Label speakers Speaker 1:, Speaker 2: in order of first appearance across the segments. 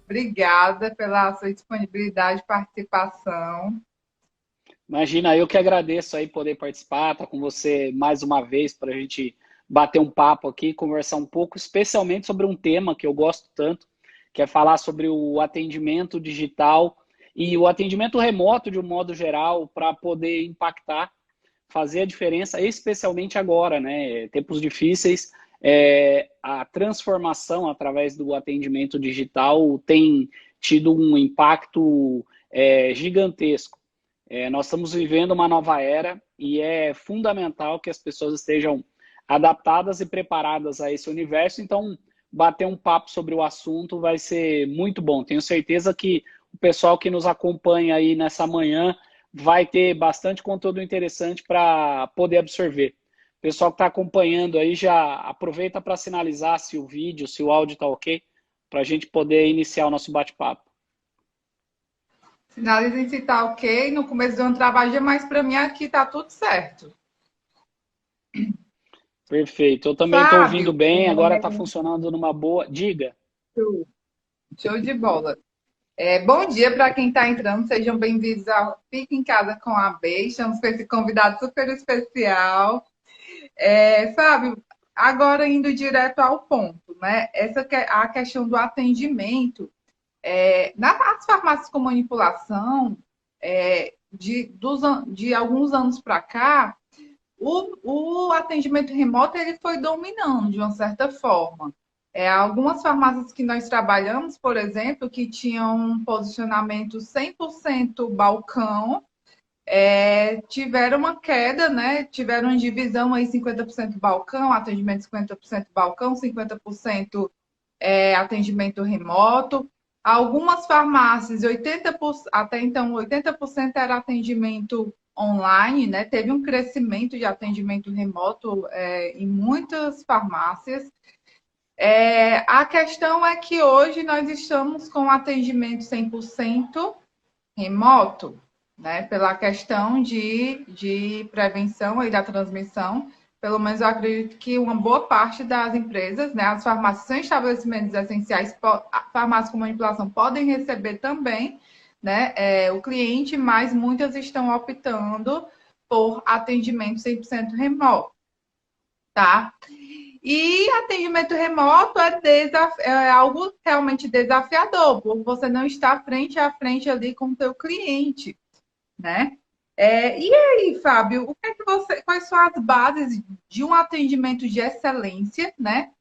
Speaker 1: Obrigada pela sua disponibilidade de participação.
Speaker 2: Imagina, eu que agradeço aí poder participar, estar com você mais uma vez para a gente bater um papo aqui, conversar um pouco, especialmente sobre um tema que eu gosto tanto, que é falar sobre o atendimento digital e o atendimento remoto de um modo geral para poder impactar, fazer a diferença, especialmente agora, né? Tempos difíceis, a transformação através do atendimento digital tem tido um impacto gigantesco. Nós estamos vivendo uma nova era e é fundamental que as pessoas estejam adaptadas e preparadas a esse universo. Então, bater um papo sobre o assunto vai ser muito bom. Tenho certeza que o pessoal que nos acompanha aí nessa manhã vai ter bastante conteúdo interessante para poder absorver. O pessoal que está acompanhando aí já aproveita para sinalizar se o vídeo, se o áudio está ok, para a gente poder iniciar o nosso bate-papo.
Speaker 1: Finalizem se tá ok. No começo do ano trabalho, mas para mim aqui tá tudo certo.
Speaker 2: Perfeito. Eu também estou ouvindo
Speaker 1: Fábio,
Speaker 2: bem, agora está funcionando numa boa. Diga.
Speaker 1: show de bola. Bom dia para quem está entrando, sejam bem-vindos ao Fica em Casa com a B. Estamos com esse convidado super especial. Fábio, agora indo direto ao ponto, né? A questão do atendimento. Nas farmácias com manipulação, de alguns anos para cá, o atendimento remoto ele foi dominando de uma certa forma. Algumas farmácias que nós trabalhamos, por exemplo, que tinham um posicionamento 100% balcão, tiveram uma queda, né? Tiveram uma divisão aí 50% balcão, atendimento 50% balcão, 50% atendimento remoto. Algumas farmácias, 80%, até então 80% era atendimento online, né? Teve um crescimento de atendimento remoto em muitas farmácias. A questão é que hoje nós estamos com atendimento 100% remoto, né? Pela questão de prevenção aí da transmissão. Pelo menos eu acredito que uma boa parte das empresas, né, as farmácias são estabelecimentos essenciais, farmácias com manipulação podem receber também, né, o cliente, mas muitas estão optando por atendimento 100% remoto, tá? E atendimento remoto é algo realmente desafiador, porque você não está frente a frente ali com o seu cliente, né? E aí, Fábio, quais são as bases de um atendimento de excelência, né?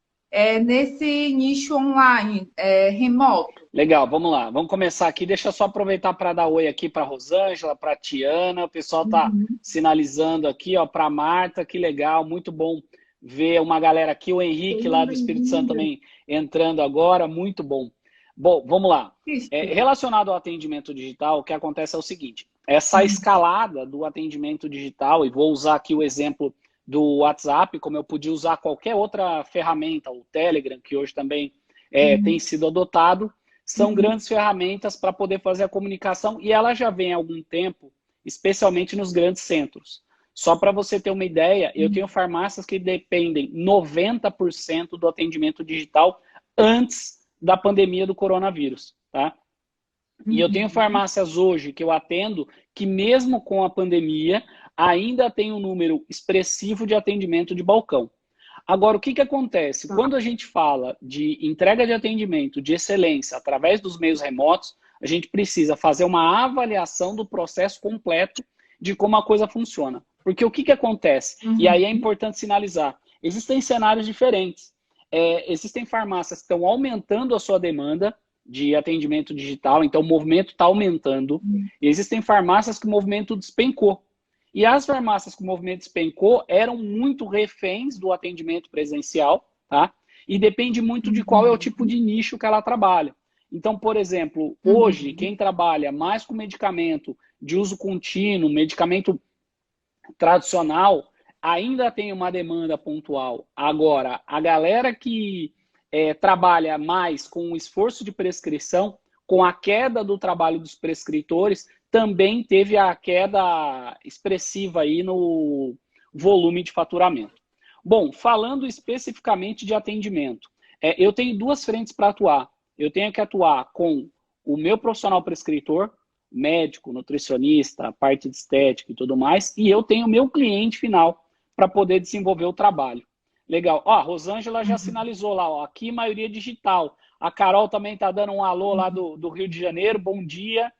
Speaker 1: Nesse nicho online, remoto?
Speaker 2: Legal, vamos lá. Vamos começar aqui. Deixa eu só aproveitar para dar oi aqui para a Rosângela, para a Tiana. O pessoal está sinalizando aqui, ó, para a Marta. Que legal, muito bom ver uma galera aqui. O Henrique lá do Espírito Santo também entrando agora, muito bom. Bom, vamos lá. Relacionado ao atendimento digital, o que acontece é o seguinte: essa escalada do atendimento digital, e vou usar aqui o exemplo do WhatsApp, como eu podia usar qualquer outra ferramenta, o Telegram, que hoje também tem sido adotado, são grandes ferramentas para poder fazer a comunicação e ela já vem há algum tempo, especialmente nos grandes centros. Só para você ter uma ideia, eu tenho farmácias que dependem 90% do atendimento digital antes da pandemia do coronavírus, tá? E eu tenho farmácias hoje que eu atendo que mesmo com a pandemia ainda tem um número expressivo de atendimento de balcão. Agora, o que acontece? Quando a gente fala de entrega de atendimento, de excelência, através dos meios remotos, a gente precisa fazer uma avaliação do processo completo de como a coisa funciona. Porque o que acontece? E aí é importante sinalizar. Existem cenários diferentes. Existem farmácias que estão aumentando a sua demanda de atendimento digital, então o movimento está aumentando. E existem farmácias que o movimento despencou. E as farmácias com o movimento despencou eram muito reféns do atendimento presencial, tá? E depende muito de qual é o tipo de nicho que ela trabalha. Então, por exemplo, hoje, quem trabalha mais com medicamento de uso contínuo, medicamento tradicional, ainda tem uma demanda pontual. Agora, a galera que trabalha mais com o esforço de prescrição, com a queda do trabalho dos prescritores, também teve a queda expressiva aí no volume de faturamento. Bom, falando especificamente de atendimento, eu tenho duas frentes para atuar. eu tenho que atuar com o meu profissional prescritor, médico, nutricionista, parte de estética e tudo mais, e eu tenho o meu cliente final para poder desenvolver o trabalho. Legal. Ó, a Rosângela já sinalizou lá, ó, aqui maioria digital. A Carol também está dando um alô lá do Rio de Janeiro, bom dia.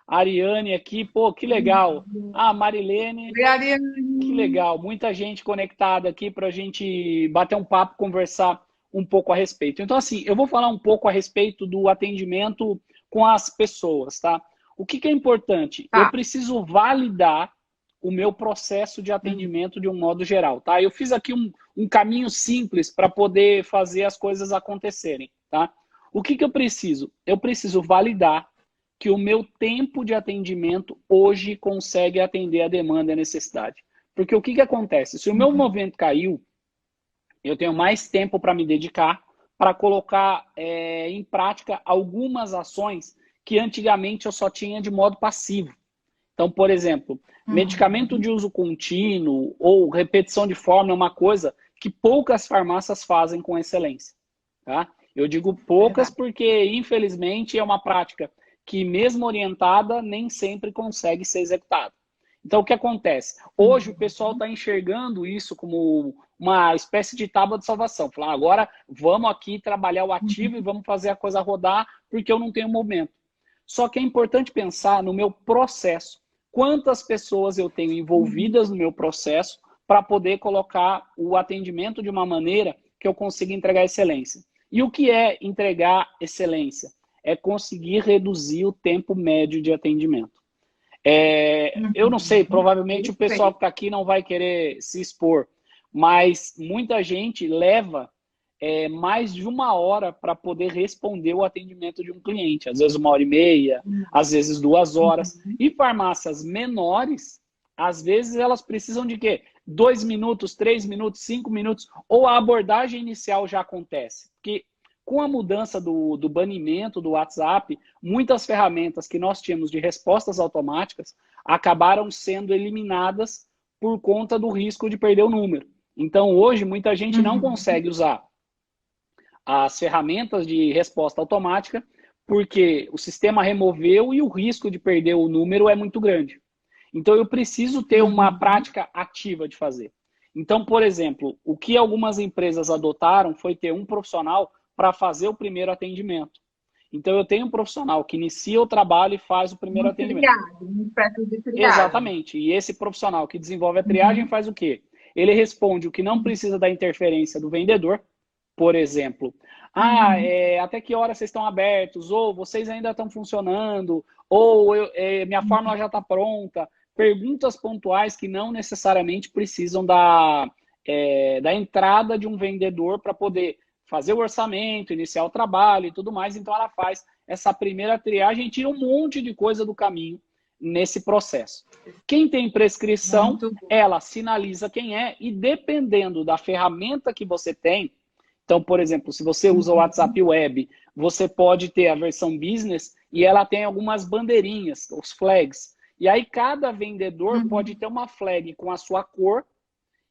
Speaker 2: A Ariane aqui, pô, que legal. Ah, Marilene,
Speaker 1: Oi, Ariane.
Speaker 2: que legal. Muita gente conectada aqui para a gente bater um papo, conversar um pouco a respeito. Então, assim, eu vou falar um pouco a respeito do atendimento com as pessoas, tá? O que é importante? Eu
Speaker 1: Tá.
Speaker 2: preciso validar o meu processo de atendimento de um modo geral, tá? Eu fiz aqui um caminho simples para poder fazer as coisas acontecerem, tá? O que eu preciso? Eu preciso validar que o meu tempo de atendimento hoje consegue atender a demanda e a necessidade. Porque o que acontece? Se o meu movimento caiu, eu tenho mais tempo para me dedicar, para colocar em prática algumas ações que antigamente eu só tinha de modo passivo. Então, por exemplo, medicamento de uso contínuo ou repetição de fórmula é uma coisa que poucas farmácias fazem com excelência. Tá? Eu digo poucas porque, infelizmente, é uma prática que, mesmo orientada, nem sempre consegue ser executada. Então, o que acontece? Hoje o pessoal está enxergando isso como uma espécie de tábua de salvação. Falar, agora vamos aqui trabalhar o ativo e vamos fazer a coisa rodar porque eu não tenho momento. Só que é importante pensar no meu processo. Quantas pessoas eu tenho envolvidas no meu processo para poder colocar o atendimento de uma maneira que eu consiga entregar excelência. E o que é entregar excelência? É conseguir reduzir o tempo médio de atendimento. Eu não sei, provavelmente o pessoal que está aqui não vai querer se expor, mas muita gente leva mais de 1 hora para poder responder o atendimento de um cliente. Às vezes 1 hora e meia, às vezes 2 horas. E farmácias menores, às vezes elas precisam de quê? 2 minutos, 3 minutos, 5 minutos, ou a abordagem inicial já acontece. Porque com a mudança do banimento do WhatsApp, muitas ferramentas que nós tínhamos de respostas automáticas acabaram sendo eliminadas por conta do risco de perder o número. Então, hoje, muita gente não consegue usar as ferramentas de resposta automática porque o sistema removeu e o risco de perder o número é muito grande. Então, eu preciso ter uma prática ativa de fazer. Então, por exemplo, o que algumas empresas adotaram foi ter um profissional para fazer o primeiro atendimento. Então, eu tenho um profissional que inicia o trabalho e faz o primeiro atendimento.
Speaker 1: Um espécie de triagem.
Speaker 2: Exatamente. E esse profissional que desenvolve a triagem faz o quê? Ele responde o que não precisa da interferência do vendedor. Por exemplo, até que hora vocês estão abertos? Ou vocês ainda estão funcionando? Ou minha fórmula já está pronta? Perguntas pontuais que não necessariamente precisam da entrada de um vendedor para poder fazer o orçamento, iniciar o trabalho e tudo mais. Então, ela faz essa primeira triagem e tira um monte de coisa do caminho nesse processo. Quem tem prescrição, ela sinaliza quem é e dependendo da ferramenta que você tem, então, por exemplo, se você usa o WhatsApp Web, você pode ter a versão Business e ela tem algumas bandeirinhas, os flags. E aí cada vendedor pode ter uma flag com a sua cor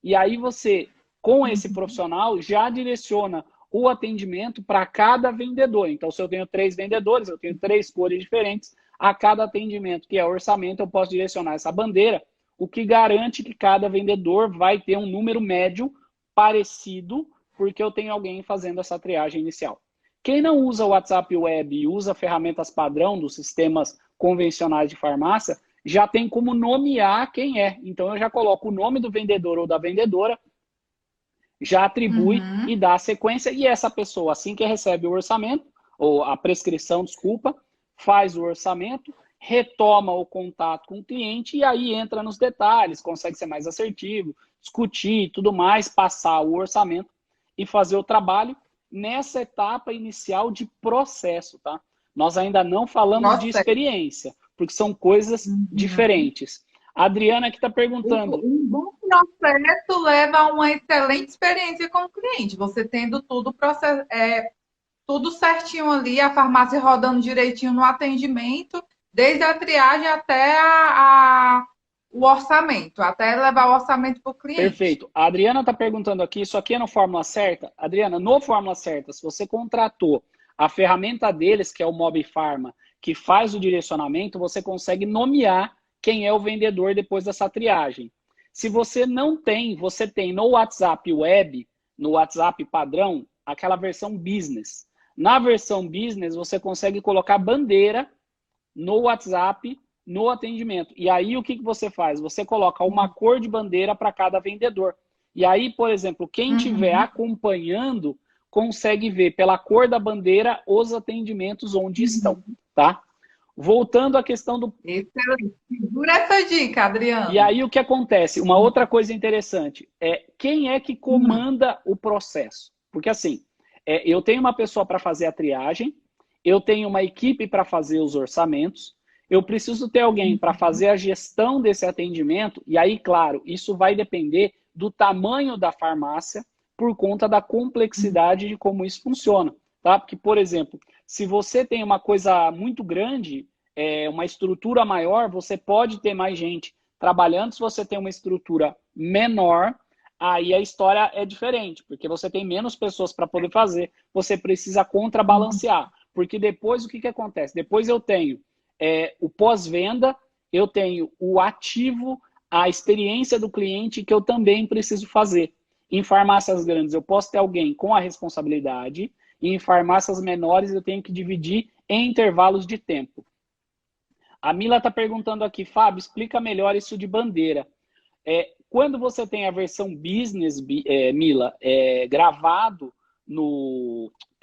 Speaker 2: e aí você, com esse profissional, já direciona o atendimento para cada vendedor. Então, se eu tenho 3 vendedores, eu tenho 3 cores diferentes, a cada atendimento, que é orçamento, eu posso direcionar essa bandeira, o que garante que cada vendedor vai ter um número médio parecido, porque eu tenho alguém fazendo essa triagem inicial. Quem não usa o WhatsApp Web e usa ferramentas padrão dos sistemas convencionais de farmácia, já tem como nomear quem é. Então, eu já coloco o nome do vendedor ou da vendedora, já atribui e dá a sequência, e essa pessoa, assim que recebe o orçamento, ou a prescrição, desculpa, faz o orçamento, retoma o contato com o cliente e aí entra nos detalhes, consegue ser mais assertivo, discutir tudo mais, passar o orçamento e fazer o trabalho nessa etapa inicial de processo, tá? Nós ainda não falamos de experiência, porque são coisas diferentes. A Adriana que está perguntando.
Speaker 1: Um bom processo leva a uma excelente experiência com o cliente. Você tendo tudo, tudo certinho ali, a farmácia rodando direitinho no atendimento, desde a triagem até o orçamento, até levar o orçamento para o cliente.
Speaker 2: Perfeito. A Adriana está perguntando aqui, isso aqui é no Fórmula Certa? Adriana, no Fórmula Certa, se você contratou A ferramenta deles, que é o Mob Pharma, que faz o direcionamento, você consegue nomear quem é o vendedor depois dessa triagem. Se você não tem, você tem no WhatsApp Web, no WhatsApp padrão, aquela versão Business. Na versão Business, você consegue colocar bandeira no WhatsApp, no atendimento. E aí, o que você faz? Você coloca uma cor de bandeira para cada vendedor. E aí, por exemplo, quem estiver acompanhando consegue ver pela cor da bandeira os atendimentos onde estão, tá? Voltando à questão do...
Speaker 1: Excelente. Segura essa dica, Adriano.
Speaker 2: E aí, o que acontece? Uma outra coisa interessante é quem é que comanda o processo. Porque assim, eu tenho uma pessoa para fazer a triagem, eu tenho uma equipe para fazer os orçamentos, eu preciso ter alguém para fazer a gestão desse atendimento, e aí, claro, isso vai depender do tamanho da farmácia por conta da complexidade de como isso funciona, tá? Porque, por exemplo, se você tem uma coisa muito grande, uma estrutura maior, você pode ter mais gente trabalhando. Se você tem uma estrutura menor, aí a história é diferente, porque você tem menos pessoas para poder fazer, você precisa contrabalancear. Porque depois o que acontece? Depois eu tenho o pós-venda, eu tenho o ativo, a experiência do cliente que eu também preciso fazer. Em farmácias grandes eu posso ter alguém com a responsabilidade, e em farmácias menores eu tenho que dividir em intervalos de tempo. A Mila está perguntando aqui, Fábio, explica melhor isso de bandeira. Quando você tem a versão business, Mila, gravado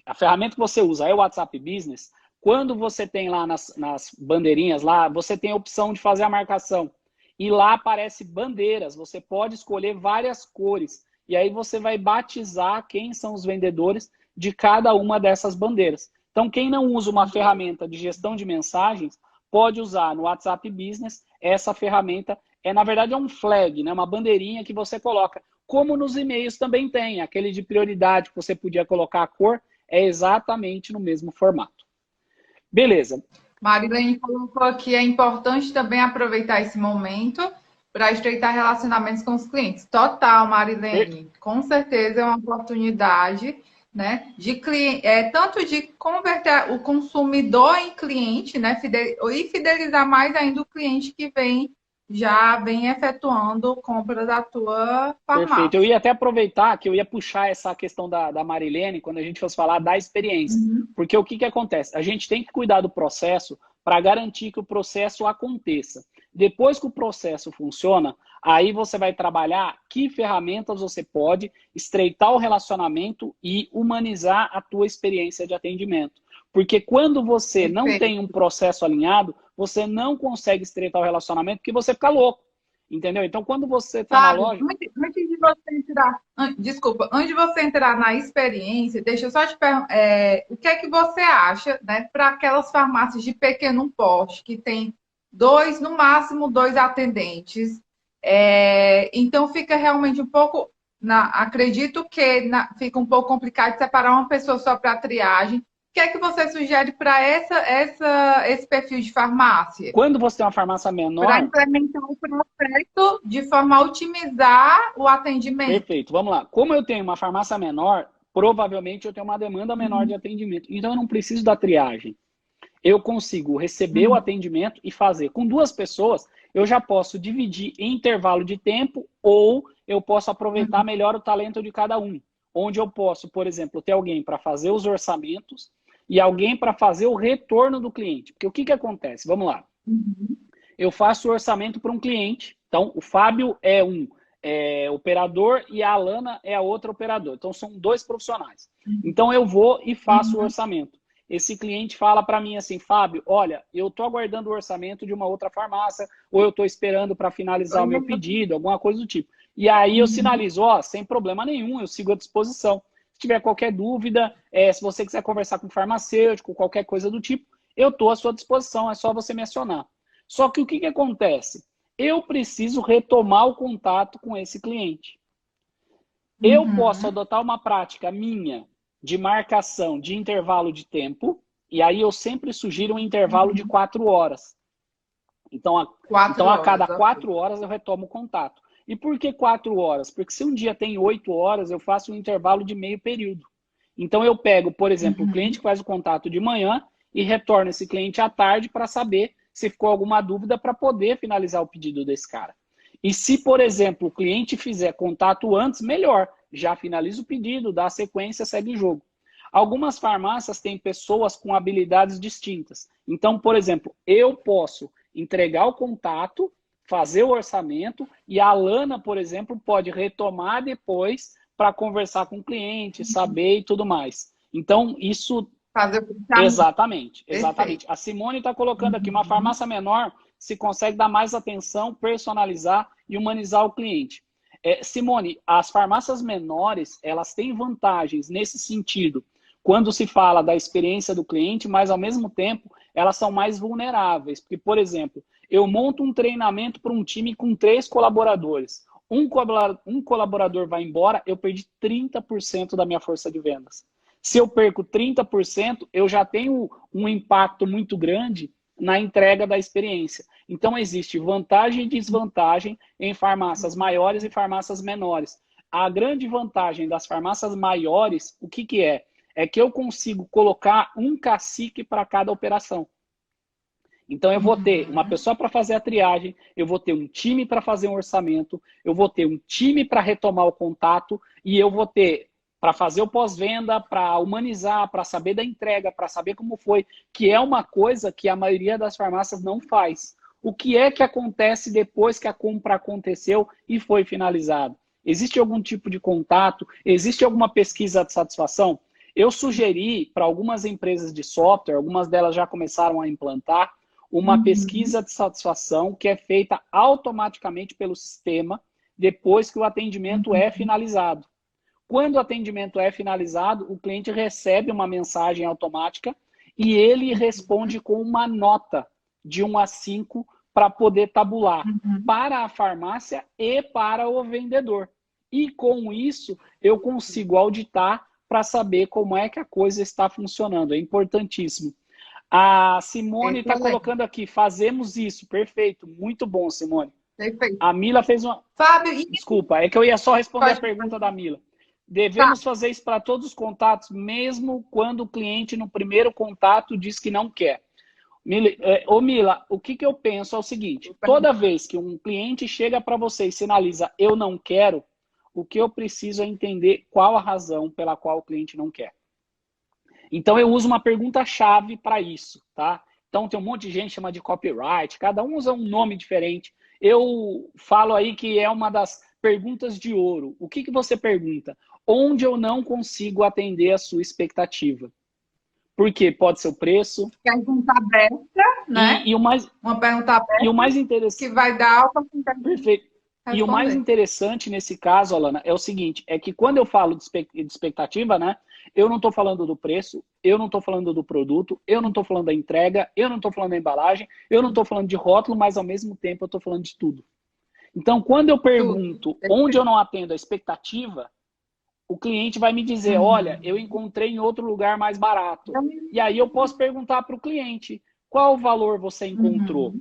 Speaker 2: a ferramenta que você usa é o WhatsApp Business, quando você tem lá nas bandeirinhas, lá você tem a opção de fazer a marcação. E lá aparece bandeiras, você pode escolher várias cores. E aí você vai batizar quem são os vendedores de cada uma dessas bandeiras. Então, quem não usa uma ferramenta de gestão de mensagens, pode usar no WhatsApp Business essa ferramenta. Na verdade, é um flag, né? Uma bandeirinha que você coloca. Como nos e-mails também tem, aquele de prioridade que você podia colocar a cor, é exatamente no mesmo formato. Beleza.
Speaker 1: Marilene colocou aqui, é importante também aproveitar esse momento para estreitar relacionamentos com os clientes. Total, Marilene. Com certeza é uma oportunidade, né, tanto de converter o consumidor em cliente, né, e fidelizar mais ainda o cliente que já vem efetuando compra da tua farmácia.
Speaker 2: Perfeito. Eu ia até aproveitar que eu ia puxar essa questão da Marilene quando a gente fosse falar da experiência. Porque o que acontece? A gente tem que cuidar do processo para garantir que o processo aconteça. Depois que o processo funciona, aí você vai trabalhar que ferramentas você pode estreitar o relacionamento e humanizar a tua experiência de atendimento. Porque quando você não tem um processo alinhado, você não consegue estreitar o relacionamento porque você fica louco. Entendeu? Então, quando você está na loja...
Speaker 1: Antes de você entrar... Desculpa, antes de você entrar na experiência, deixa eu só te perguntar, o que é que você acha, né, para aquelas farmácias de pequeno porte, que tem no máximo dois atendentes, então fica realmente um pouco... acredito que fica um pouco complicado de separar uma pessoa só para triagem. O que é que você sugere para esse perfil de farmácia?
Speaker 2: Quando você tem uma farmácia menor...
Speaker 1: Para implementar o processo de forma a otimizar o atendimento.
Speaker 2: Perfeito, vamos lá. Como eu tenho uma farmácia menor, provavelmente eu tenho uma demanda menor de atendimento. Então eu não preciso da triagem. Eu consigo receber o atendimento e fazer. Com duas pessoas, eu já posso dividir em intervalo de tempo ou eu posso aproveitar melhor o talento de cada um. Onde eu posso, por exemplo, ter alguém para fazer os orçamentos e alguém para fazer o retorno do cliente. Porque o que acontece? Vamos lá. Eu faço o orçamento para um cliente. Então, o Fábio é um operador e a Alana é a outra operadora. Então, são dois profissionais. Então, eu vou e faço o orçamento. Esse cliente fala para mim assim, Fábio, olha, eu estou aguardando o orçamento de uma outra farmácia ou eu estou esperando para finalizar o meu pedido, alguma coisa do tipo. E aí eu sinalizo, sem problema nenhum, eu sigo à disposição. Se tiver qualquer dúvida, se você quiser conversar com o farmacêutico, qualquer coisa do tipo, eu estou à sua disposição, é só você me acionar. Só que o que acontece? Eu preciso retomar o contato com esse cliente. Eu posso adotar uma prática minha de marcação de intervalo de tempo, e aí eu sempre sugiro um intervalo de 4 horas. Então, a cada 4 horas eu retomo o contato. E por que 4 horas? Porque se um dia tem 8 horas, eu faço um intervalo de meio período. Então eu pego, por exemplo, o cliente que faz o contato de manhã e retorno esse cliente à tarde para saber se ficou alguma dúvida para poder finalizar o pedido desse cara. E se, por exemplo, o cliente fizer contato antes, melhor. Já finaliza o pedido, dá a sequência, segue o jogo. Algumas farmácias têm pessoas com habilidades distintas. Então, por exemplo, eu posso entregar o contato, fazer o orçamento e a Alana, por exemplo, pode retomar depois para conversar com o cliente, saber e tudo mais. Então, isso...
Speaker 1: Fazer o
Speaker 2: Exatamente,
Speaker 1: Perfeito.
Speaker 2: exatamente. A Simone está colocando aqui, uma farmácia menor se consegue dar mais atenção, personalizar e humanizar o cliente. Simone, as farmácias menores, elas têm vantagens nesse sentido, quando se fala da experiência do cliente, mas ao mesmo tempo elas são mais vulneráveis. Porque, por exemplo, eu monto um treinamento para um time com 3 colaboradores. Um colaborador vai embora, eu perdi 30% da minha força de vendas. Se eu perco 30%, eu já tenho um impacto muito grande na entrega da experiência. Então, existe vantagem e desvantagem em farmácias maiores e farmácias menores. A grande vantagem das farmácias maiores, o que que é? É que eu consigo colocar um cacique para cada operação. Então, eu vou ter uma pessoa para fazer a triagem, eu vou ter um time para fazer um orçamento, eu vou ter um time para retomar o contato e eu vou ter para fazer o pós-venda, para humanizar, para saber da entrega, para saber como foi, que é uma coisa que a maioria das farmácias não faz. O que é que acontece depois que a compra aconteceu e foi finalizado? Existe algum tipo de contato? Existe alguma pesquisa de satisfação? Eu sugeri para algumas empresas de software, algumas delas já começaram a implantar, uma pesquisa de satisfação que é feita automaticamente pelo sistema depois que o atendimento é finalizado. Quando o atendimento é finalizado, o cliente recebe uma mensagem automática e ele responde com uma nota de 1 a 5 para poder tabular para a farmácia e para o vendedor. E com isso, eu consigo auditar para saber como é que a coisa está funcionando. É importantíssimo. A Simone está colocando aqui, fazemos isso. Perfeito, muito bom, Simone.
Speaker 1: Perfeito.
Speaker 2: A Mila fez uma...
Speaker 1: Fábio,
Speaker 2: Desculpa, é que eu ia só responder a pergunta da Mila. Devemos fazer isso para todos os contatos, mesmo quando o cliente no primeiro contato diz que não quer. Mila, o que eu penso é o seguinte, toda vez que um cliente chega para você e sinaliza eu não quero, o que eu preciso é entender qual a razão pela qual o cliente não quer. Então eu uso uma pergunta-chave para isso, tá? Então tem um monte de gente que chama de copyright, cada um usa um nome diferente. Eu falo aí que é uma das perguntas de ouro. O que você pergunta? Onde eu não consigo atender a sua expectativa? Por quê? Pode ser o preço.
Speaker 1: Pergunta aberta, né? Uma pergunta aberta.
Speaker 2: E o mais interessante...
Speaker 1: Que vai dar alta...
Speaker 2: Perfeito. E o mais interessante nesse caso, Alana, é o seguinte, é que quando eu falo de expectativa, né, eu não estou falando do preço, eu não estou falando do produto, eu não estou falando da entrega, eu não estou falando da embalagem, eu não estou falando de rótulo, mas ao mesmo tempo eu estou falando de tudo. Então, quando eu pergunto onde eu não atendo a expectativa, o cliente vai me dizer, olha, eu encontrei em outro lugar mais barato. E aí eu posso perguntar para o cliente, qual valor você encontrou?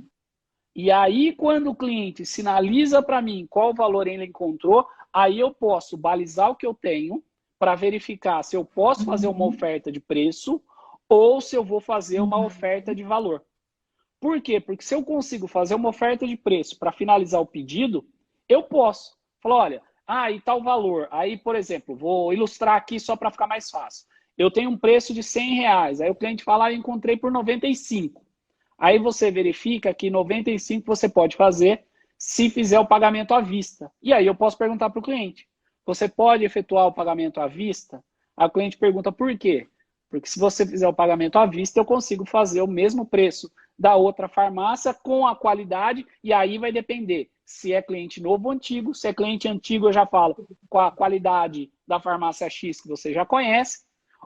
Speaker 2: E aí, quando o cliente sinaliza para mim qual valor ele encontrou, aí eu posso balizar o que eu tenho para verificar se eu posso fazer uma oferta de preço ou se eu vou fazer uma oferta de valor. Por quê? Porque se eu consigo fazer uma oferta de preço para finalizar o pedido, eu posso. Falar, olha, e tal valor. Aí, por exemplo, vou ilustrar aqui só para ficar mais fácil. Eu tenho um preço de R$100. Aí o cliente fala, eu encontrei por 95. Aí você verifica que 95 você pode fazer se fizer o pagamento à vista. E aí eu posso perguntar para o cliente, você pode efetuar o pagamento à vista? Aí o cliente pergunta por quê? Porque se você fizer o pagamento à vista, eu consigo fazer o mesmo preço da outra farmácia com a qualidade, e aí vai depender se é cliente novo ou antigo. Se é cliente antigo, eu já falo com a qualidade da farmácia X que você já conhece,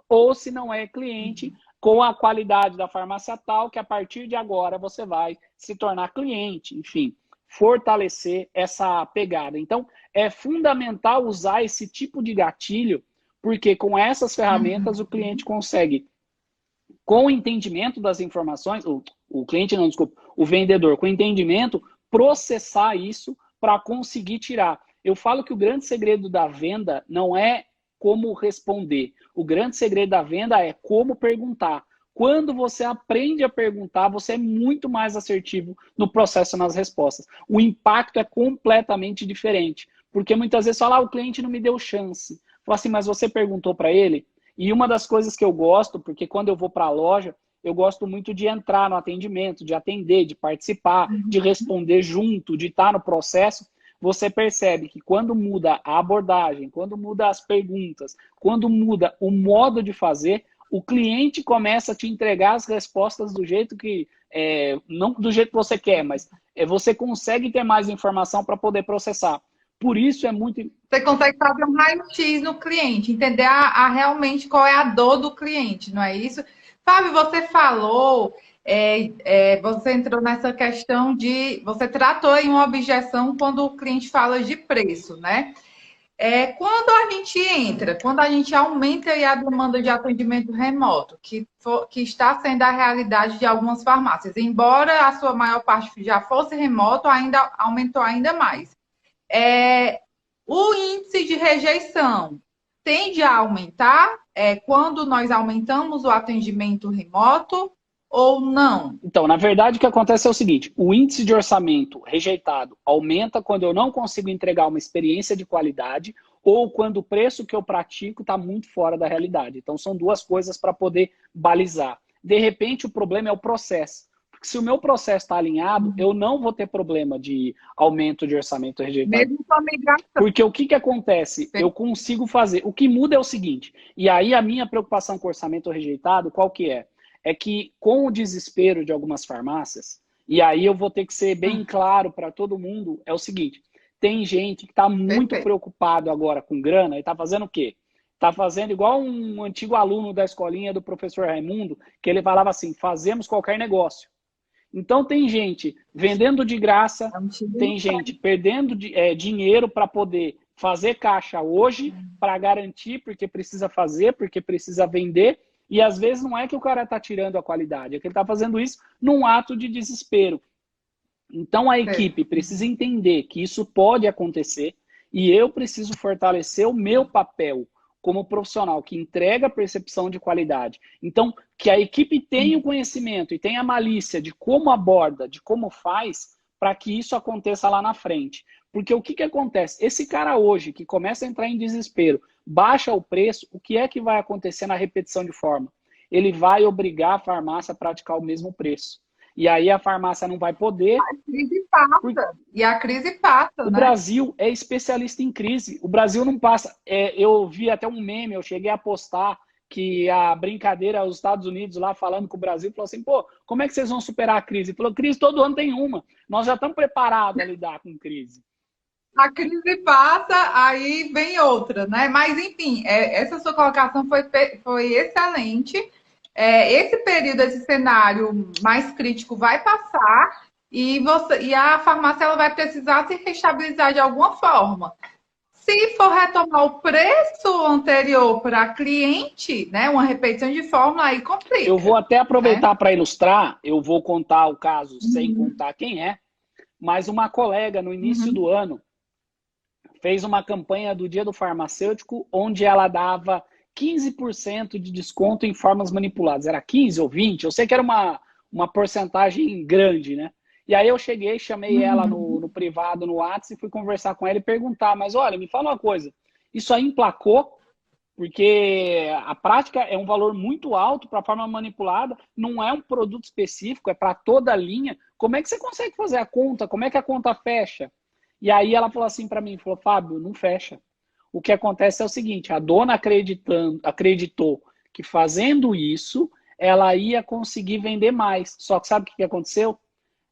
Speaker 2: ou se não é cliente, com a qualidade da farmácia tal, que a partir de agora você vai se tornar cliente, enfim, fortalecer essa pegada. Então, é fundamental usar esse tipo de gatilho, porque com essas ferramentas o cliente consegue, com o entendimento das informações, o cliente não, desculpa, o vendedor, com o entendimento, processar isso para conseguir tirar. Eu falo que o grande segredo da venda não é como responder. O grande segredo da venda é como perguntar. Quando você aprende a perguntar, você é muito mais assertivo no processo e nas respostas. O impacto é completamente diferente. Porque muitas vezes fala, o cliente não me deu chance. Fala assim, mas você perguntou para ele? E uma das coisas que eu gosto, porque quando eu vou para a loja, eu gosto muito de entrar no atendimento, de atender, de participar, de responder junto, de estar no processo. Você percebe que quando muda a abordagem, quando muda as perguntas, quando muda o modo de fazer, o cliente começa a te entregar as respostas do jeito que, não do jeito que você quer, mas você consegue ter mais informação para poder processar. Por isso é muito...
Speaker 1: Você consegue fazer um raio-x no cliente, entender realmente qual é a dor do cliente, não é isso? Fábio, você falou, você entrou nessa questão de... Você tratou em uma objeção quando o cliente fala de preço, né? Quando a gente aumenta aí a demanda de atendimento remoto, que está sendo a realidade de algumas farmácias, embora a sua maior parte já fosse remoto, ainda aumentou ainda mais. O índice de rejeição tende a aumentar quando nós aumentamos o atendimento remoto ou não?
Speaker 2: Então, na verdade, o que acontece é o seguinte, o índice de orçamento rejeitado aumenta quando eu não consigo entregar uma experiência de qualidade ou quando o preço que eu pratico está muito fora da realidade. Então, são duas coisas para poder balizar. De repente, o problema é o processo. Porque se o meu processo está alinhado, eu não vou ter problema de aumento de orçamento rejeitado.
Speaker 1: Mesmo com a migração.
Speaker 2: Porque o que acontece? Eu consigo fazer. O que muda é o seguinte, e aí a minha preocupação com o orçamento rejeitado, qual que é? É que com o desespero de algumas farmácias, e aí eu vou ter que ser bem claro para todo mundo, é o seguinte, tem gente que está muito preocupado agora com grana e está fazendo o quê? Está fazendo igual um antigo aluno da escolinha do professor Raimundo, que ele falava assim, fazemos qualquer negócio. Então tem gente vendendo de graça, tem gente perdendo dinheiro para poder fazer caixa hoje, para garantir, porque precisa fazer, porque precisa vender, e às vezes não é que o cara está tirando a qualidade, é que ele está fazendo isso num ato de desespero. Então a equipe precisa entender que isso pode acontecer e eu preciso fortalecer o meu papel como profissional que entrega a percepção de qualidade. Então, que a equipe tenha o conhecimento e tenha a malícia de como aborda, de como faz, para que isso aconteça lá na frente. Porque o que acontece? Esse cara hoje, que começa a entrar em desespero, baixa o preço, o que é que vai acontecer na repetição de forma? Ele vai obrigar a farmácia a praticar o mesmo preço. E aí a farmácia não vai poder...
Speaker 1: A crise passa. E a crise passa,
Speaker 2: O Brasil é especialista em crise. O Brasil não passa... eu vi até um meme, eu cheguei a postar que a brincadeira, os Estados Unidos lá falando com o Brasil, falou assim, pô, como é que vocês vão superar a crise? Falou, crise todo ano tem uma. Nós já estamos preparados a lidar com crise.
Speaker 1: A crise passa, aí vem outra, né? Mas, enfim, essa sua colocação foi excelente. Esse período, esse cenário mais crítico vai passar e a farmácia ela vai precisar se reestabilizar de alguma forma. Se for retomar o preço anterior para cliente, né, uma repetição de fórmula, aí complica.
Speaker 2: Eu vou até aproveitar para ilustrar, eu vou contar o caso sem contar quem é, mas uma colega no início do ano fez uma campanha do Dia do Farmacêutico onde ela dava 15% de desconto em formas manipuladas. Era 15 ou 20, eu sei que era uma porcentagem grande, né? E aí eu cheguei, chamei ela no privado, no WhatsApp, e fui conversar com ela e perguntar, mas olha, me fala uma coisa, isso aí emplacou? Porque a prática é um valor muito alto para a forma manipulada, não é um produto específico, é para toda a linha. Como é que você consegue fazer a conta? Como é que a conta fecha? E aí ela falou assim para mim, falou, Fábio, não fecha. O que acontece é o seguinte, a dona acreditou que fazendo isso, ela ia conseguir vender mais. Só que sabe o que aconteceu?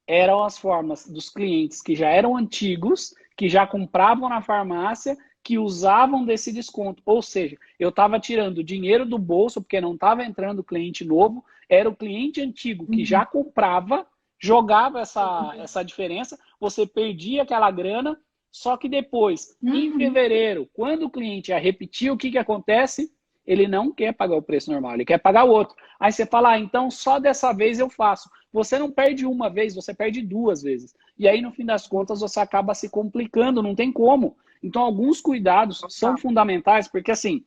Speaker 2: Eram as formas dos clientes que já eram antigos, que já compravam na farmácia, que usavam desse desconto. Ou seja, eu estava tirando dinheiro do bolso, porque não estava entrando cliente novo, era o cliente antigo que já comprava, jogava essa diferença, você perdia aquela grana, só que depois, em fevereiro, quando o cliente ia repetir, o que acontece? Ele não quer pagar o preço normal, ele quer pagar o outro. Aí você fala, então só dessa vez eu faço. Você não perde uma vez, você perde duas vezes. E aí, no fim das contas, você acaba se complicando, não tem como. Então, alguns cuidados são fundamentais, porque assim,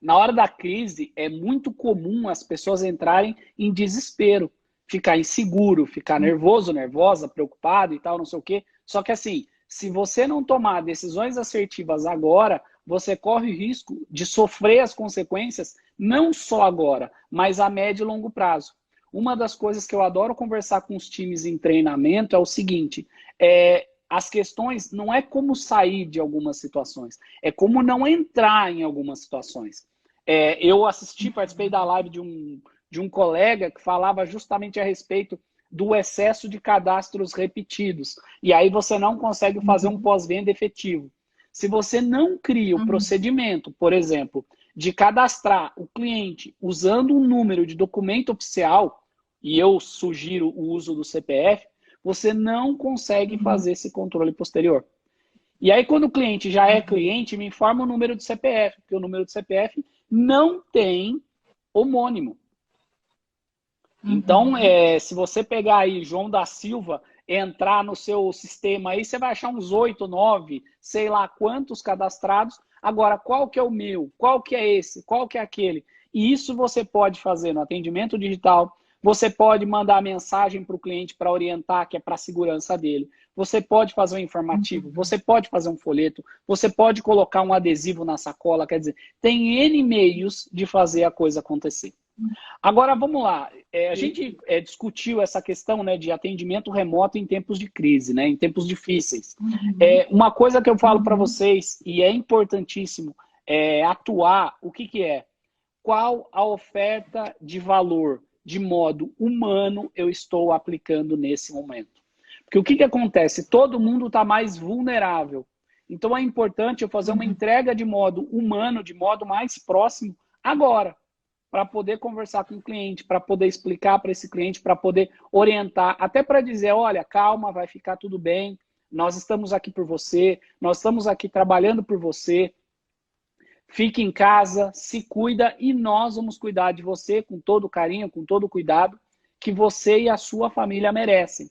Speaker 2: Na hora da crise, é muito comum as pessoas entrarem em desespero, ficar inseguro, ficar nervoso, nervosa, preocupado e tal, não sei o quê. Só que assim, se você não tomar decisões assertivas agora, você corre o risco de sofrer as consequências, não só agora, mas a médio e longo prazo. Uma das coisas que eu adoro conversar com os times em treinamento é o seguinte, as questões não é como sair de algumas situações, é como não entrar em algumas situações. Eu participei da live de um colega que falava justamente a respeito do excesso de cadastros repetidos. E aí você não consegue fazer um pós-venda efetivo. Se você não cria o procedimento, por exemplo, de cadastrar o cliente usando um número de documento oficial, e eu sugiro o uso do CPF, você não consegue fazer esse controle posterior. E aí, quando o cliente já é cliente, me informa o número do CPF, porque o número do CPF não tem homônimo. Então, se você pegar aí João da Silva, entrar no seu sistema aí, você vai achar uns 8, 9, sei lá quantos cadastrados. Agora, qual que é o meu? Qual que é esse? Qual que é aquele? E isso você pode fazer no atendimento digital. Você pode mandar mensagem para o cliente para orientar, que é para a segurança dele. Você pode fazer um informativo, você pode fazer um folheto, você pode colocar um adesivo na sacola. Quer dizer, tem N meios de fazer a coisa acontecer. Agora, vamos lá. A gente discutiu essa questão, né, de atendimento remoto em tempos de crise, né, em tempos difíceis. Uma coisa que eu falo para vocês, e é importantíssimo, atuar, o que é? Qual a oferta de valor de modo humano eu estou aplicando nesse momento? Porque o que acontece? Todo mundo está mais vulnerável. Então é importante eu fazer uma entrega de modo humano, de modo mais próximo, agora, para poder conversar com o cliente, para poder explicar para esse cliente, para poder orientar, até para dizer, olha, calma, vai ficar tudo bem, nós estamos aqui por você, nós estamos aqui trabalhando por você, fique em casa, se cuida e nós vamos cuidar de você com todo carinho, com todo cuidado que você e a sua família merecem.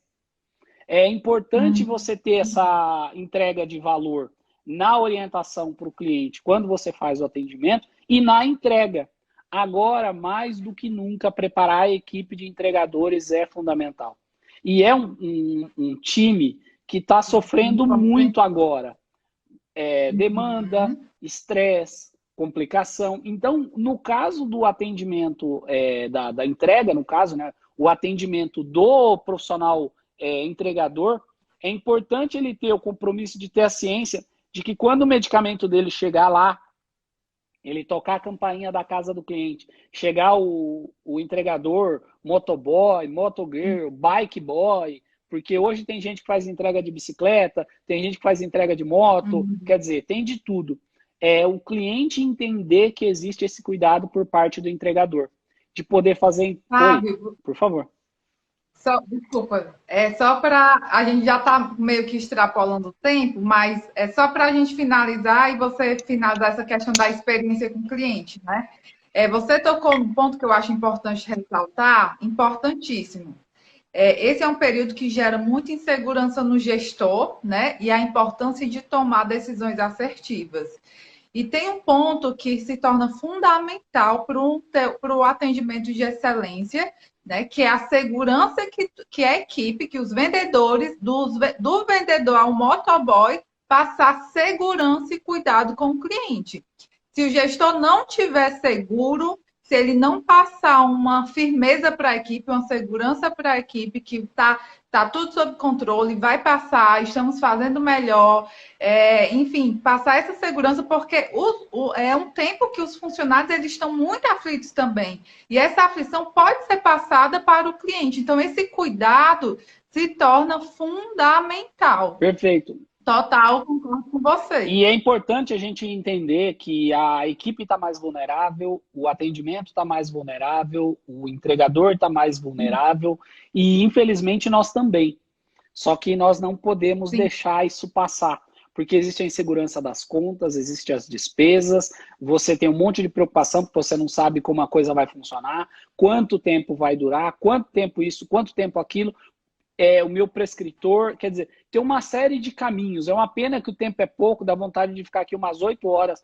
Speaker 2: É importante você ter essa entrega de valor na orientação para o cliente, quando você faz o atendimento, e na entrega. Agora, mais do que nunca, preparar a equipe de entregadores é fundamental. E é um time que está sofrendo muito agora. Demanda, estresse, complicação. Então, no caso do atendimento, da entrega, no caso, né, o atendimento do profissional entregador, é importante ele ter o compromisso de ter a ciência de que quando o medicamento dele chegar lá, ele tocar a campainha da casa do cliente, chegar o entregador, motoboy, motogirl, bike boy, porque hoje tem gente que faz entrega de bicicleta, tem gente que faz entrega de moto, quer dizer, tem de tudo. O cliente entender que existe esse cuidado por parte do entregador, de poder fazer... Oi, por favor.
Speaker 1: Desculpa, só para... A gente já está meio que extrapolando o tempo, mas é só para a gente finalizar e você finalizar essa questão da experiência com o cliente, né? Você tocou num ponto que eu acho importante ressaltar, importantíssimo. Esse é um período que gera muita insegurança no gestor, né? E a importância de tomar decisões assertivas. E tem um ponto que se torna fundamental para o atendimento de excelência, né, que é a segurança que a equipe, que os vendedores, do vendedor ao motoboy, passar segurança e cuidado com o cliente. Se o gestor não tiver seguro, se ele não passar uma firmeza para a equipe, uma segurança para a equipe, que está tudo sob controle, vai passar, estamos fazendo melhor, enfim, passar essa segurança, porque é um tempo que os funcionários eles estão muito aflitos também. E essa aflição pode ser passada para o cliente. Então, esse cuidado se torna fundamental.
Speaker 2: Perfeito.
Speaker 1: Total, concordo com você.
Speaker 2: E é importante a gente entender que a equipe está mais vulnerável, o atendimento está mais vulnerável, o entregador está mais vulnerável e, infelizmente, nós também. Só que nós não podemos deixar isso passar, porque existe a insegurança das contas, existem as despesas, você tem um monte de preocupação porque você não sabe como a coisa vai funcionar, quanto tempo vai durar, quanto tempo isso, quanto tempo aquilo. O meu prescritor, quer dizer, tem uma série de caminhos. É uma pena que o tempo é pouco, dá vontade de ficar aqui umas 8 horas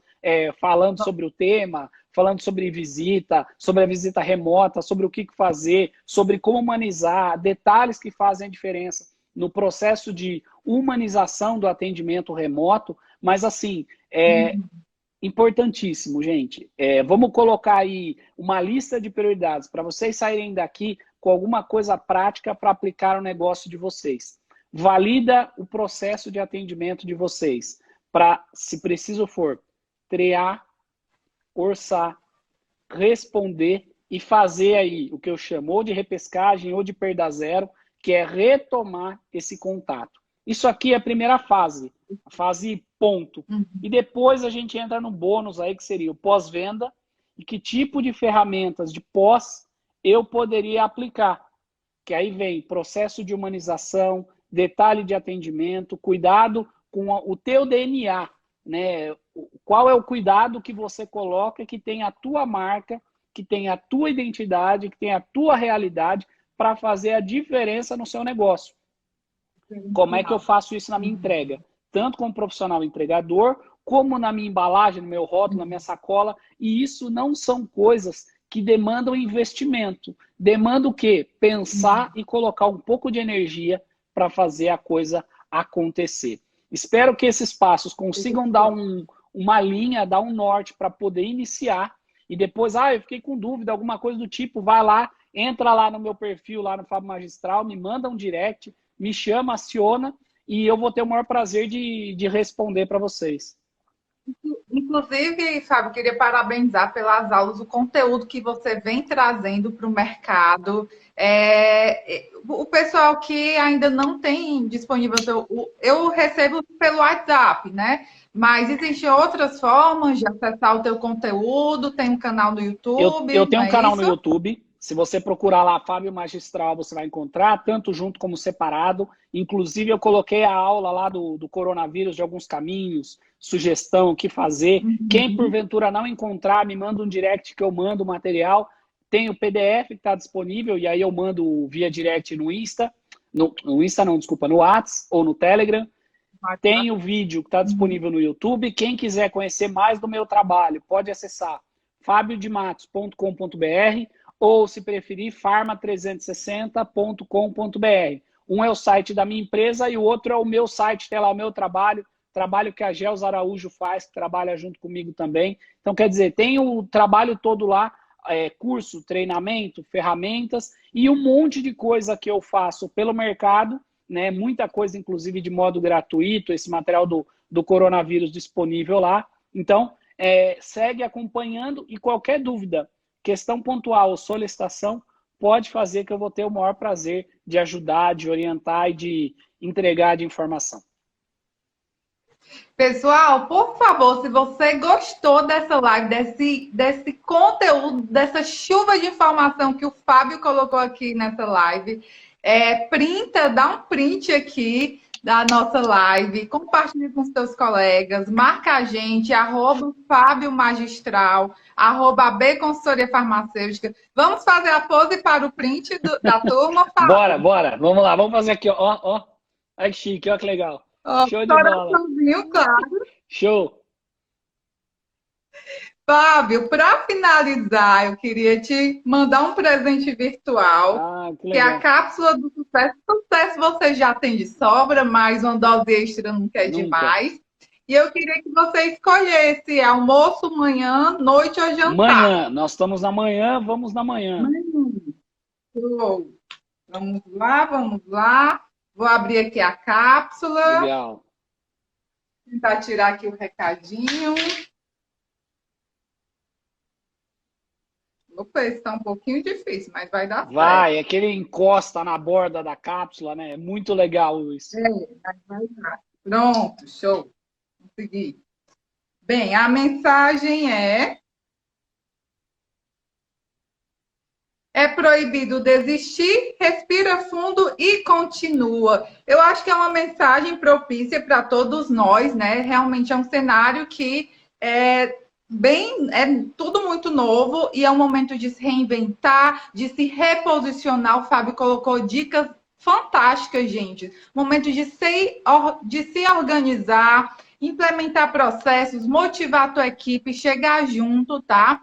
Speaker 2: falando sobre o tema, falando sobre visita, sobre a visita remota, sobre o que fazer, sobre como humanizar, detalhes que fazem a diferença no processo de humanização do atendimento remoto, mas assim, importantíssimo, gente. Vamos colocar aí uma lista de prioridades para vocês saírem daqui com alguma coisa prática para aplicar o negócio de vocês. Valida o processo de atendimento de vocês para, se preciso for, triar, orçar, responder e fazer aí o que eu chamo de repescagem ou de perda zero, que é retomar esse contato. Isso aqui é a primeira fase, a fase ponto. E depois a gente entra no bônus aí, que seria o pós-venda, e que tipo de ferramentas de pós eu poderia aplicar. Que aí vem processo de humanização, detalhe de atendimento, cuidado com o teu DNA, né? Qual é o cuidado que você coloca que tem a tua marca, que tem a tua identidade, que tem a tua realidade para fazer a diferença no seu negócio. Como é que eu faço isso na minha entrega? Tanto como profissional entregador, como na minha embalagem, no meu rótulo, na minha sacola. E isso não são coisas que demandam investimento. Demanda o quê? Pensar e colocar um pouco de energia para fazer a coisa acontecer. Espero que esses passos consigam dar uma linha, dar um norte para poder iniciar. E depois, eu fiquei com dúvida, alguma coisa do tipo, vai lá, entra lá no meu perfil, lá no Fábio Magistral, me manda um direct, me chama, aciona, e eu vou ter o maior prazer de responder para vocês.
Speaker 1: Inclusive, Fábio, queria parabenizar pelas aulas, o conteúdo que você vem trazendo para o mercado. O pessoal que ainda não tem disponível, eu recebo pelo WhatsApp, né? Mas existem outras formas de acessar o teu conteúdo, tem um canal no YouTube.
Speaker 2: Eu tenho um canal no YouTube. Se você procurar lá Fábio Magistral, você vai encontrar, tanto junto como separado. Inclusive, eu coloquei a aula lá do coronavírus, de alguns caminhos, sugestão, o que fazer. Quem, porventura, não encontrar, me manda um direct que eu mando o material. Tem o PDF que está disponível, e aí eu mando via direct no Insta. No Insta não, desculpa, no WhatsApp ou no Telegram. Tem o vídeo que está disponível no YouTube. Quem quiser conhecer mais do meu trabalho, pode acessar fabiodematos.com.br ou, se preferir, farma360.com.br. Um é o site da minha empresa e o outro é o meu site, tem lá o meu trabalho que a Gels Araújo faz, que trabalha junto comigo também. Então, quer dizer, tem o trabalho todo lá, curso, treinamento, ferramentas e um monte de coisa que eu faço pelo mercado, né? Muita coisa, inclusive, de modo gratuito, esse material do coronavírus disponível lá. Então, segue acompanhando e qualquer dúvida, questão pontual ou solicitação, pode fazer que eu vou ter o maior prazer de ajudar, de orientar e de entregar de informação.
Speaker 1: Pessoal, por favor, se você gostou dessa live, desse conteúdo, dessa chuva de informação que o Fábio colocou aqui nessa live, dá um print aqui da nossa live, compartilhe com os seus colegas, marca a gente, @Fábio Magistral, @B Consultoria Farmacêutica. Vamos fazer a pose para o print da turma, Fábio?
Speaker 2: Bora. Vamos lá, vamos fazer aqui, ó. Olha que chique, olha que legal. Show de bola.
Speaker 1: Claro.
Speaker 2: Show.
Speaker 1: Fábio, para finalizar, eu queria te mandar um presente virtual, que é a cápsula do sucesso. Sucesso você já tem de sobra, mas uma dose extra não quer demais. E eu queria que você escolhesse almoço, manhã, noite ou jantar.
Speaker 2: Manhã, nós estamos na manhã, vamos na manhã.
Speaker 1: Show. Vamos lá. Vou abrir aqui a cápsula.
Speaker 2: Legal.
Speaker 1: Vou tentar tirar aqui o recadinho. Opa, esse está um pouquinho difícil, mas vai dar certo.
Speaker 2: Vai, aquele encosta na borda da cápsula, né? É muito legal isso.
Speaker 1: Vai dar. Pronto, show. Consegui. Bem, a mensagem é proibido desistir, respira fundo e continua. Eu acho que é uma mensagem propícia para todos nós, né? Realmente é um cenário que é tudo muito novo e é um momento de se reinventar, de se reposicionar. O Fábio colocou dicas fantásticas, gente. Momento de se organizar, implementar processos, motivar a tua equipe, chegar junto, tá?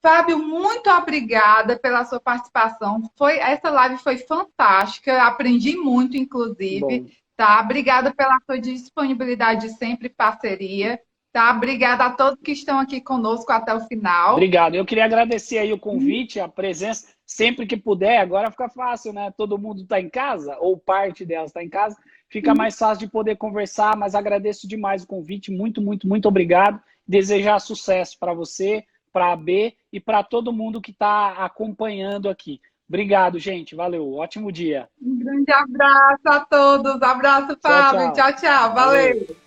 Speaker 1: Fábio, muito obrigada pela sua participação. Essa live foi fantástica, aprendi muito,
Speaker 2: Bom,
Speaker 1: inclusive. Tá? Obrigada pela sua disponibilidade sempre, parceria. Tá? Obrigada a todos que estão aqui conosco até o final.
Speaker 2: obrigado. Eu queria agradecer aí o convite, a presença, sempre que puder. Agora fica fácil, né? Todo mundo está em casa, ou parte delas está em casa. Fica mais fácil de poder conversar, mas agradeço demais o convite. Muito, muito, muito obrigado. Desejar sucesso para você, para a B e para todo mundo que está acompanhando aqui. Obrigado, gente. Valeu. Ótimo dia.
Speaker 1: Um grande abraço a todos. Abraço,
Speaker 2: Tchau,
Speaker 1: Fábio.
Speaker 2: tchau.
Speaker 1: Tchau, tchau.
Speaker 2: Valeu.
Speaker 1: Valeu.